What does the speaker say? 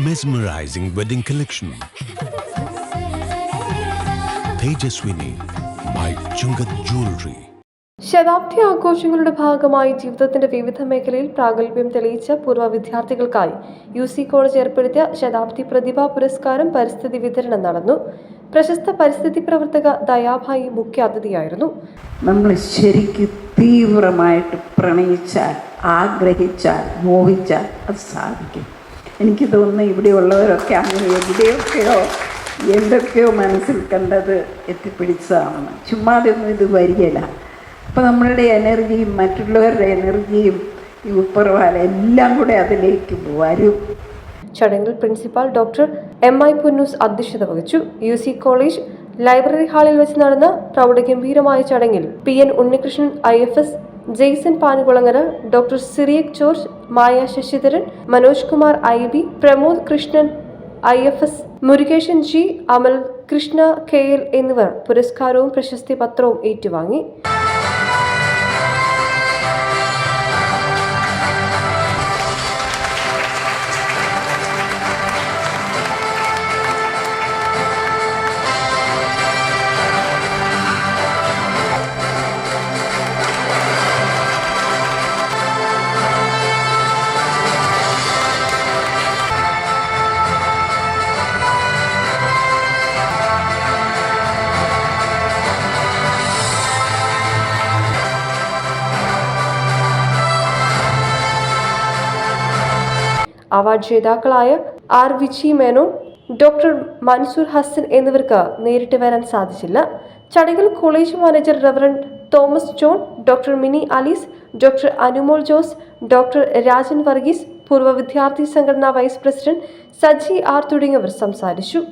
Mesmerizing wedding collection. Tejaswini by Chungat Jewelry. ശതാബ്ദി ആഘോഷങ്ങളുടെ ഭാഗമായി ജീവിതത്തിന്റെ വിവിധ മേഖലയിൽ പ്രാഗൽഭ്യം തെളിയിച്ച പൂർവ്വ വിദ്യാർത്ഥികൾക്കായി UC കോളേജ് ഏർപ്പെടുത്തിയ ശതാബ്ദി പ്രതിഭാ പുരസ്കാരം പരിസ്ഥിതി വിതരണം നടന്നു. പ്രശസ്ത പരിസ്ഥിതി പ്രവർത്തക ദയാഭായി മുഖ്യ അതിഥിയായിരുന്നു. നമ്മൾ ശരിക്കും തീവ്രമായിട്ട് പ്രണയിച്ചാൽ, ആഗ്രഹിച്ചാൽ, മോഹിച്ചാൽ അത് സാധിക്കും. എനിക്ക് തോന്നുന്നു ഇവിടെയുള്ളവരൊക്കെ അങ്ങനെ എന്തൊക്കെയോ മനസ്സിൽ കണ്ടത് എത്തിപ്പിടിച്ചതാണെന്ന്. ചുമ്മാതൊന്നും ഇത് വരികയില്ല. അപ്പോൾ നമ്മളുടെ എനർജിയും മറ്റുള്ളവരുടെ എനർജിയും ഈ ഉപ്പറവാല എല്ലാം കൂടെ അതിലേക്ക് വരും. ചടങ്ങിൽ പ്രിൻസിപ്പാൾ ഡോക്ടർ MI പുന്നൂസ് അധ്യക്ഷത വഹിച്ചു. UC കോളേജ് ലൈബ്രറി ഹാളിൽ വെച്ച് നടന്ന പ്രൗഢഗംഭീരമായ ചടങ്ങിൽ PN Unnikrishnan IFS, Jaison Panukulangara, doctor Cyriac George, Maya Sasidharan, Manoj Kumar IB, Pramod Krishnan IFS, Murukesan G, Amal Krishna KL എന്നിവർ പുരസ്കാരവും പ്രശസ്തി പത്രവും ഏറ്റുവാങ്ങി. അവാർഡ് ജേതാക്കളായ R. വിജി മേനോൻ, ഡോക്ടർ മൻസൂർ ഹസൻ എന്നിവർക്ക് നേരിട്ട് വരാൻ സാധിച്ചില്ല. ചടങ്ങിൽ college manager reverend Thomas John, doctor Mini Alice, doctor Anumol Jose, doctor Rajan Varghese, പൂർവ്വ വിദ്യാർത്ഥി സംഘടനാ വൈസ് പ്രസിഡന്റ് സജി R തുടങ്ങിയവർ സംസാരിച്ചു.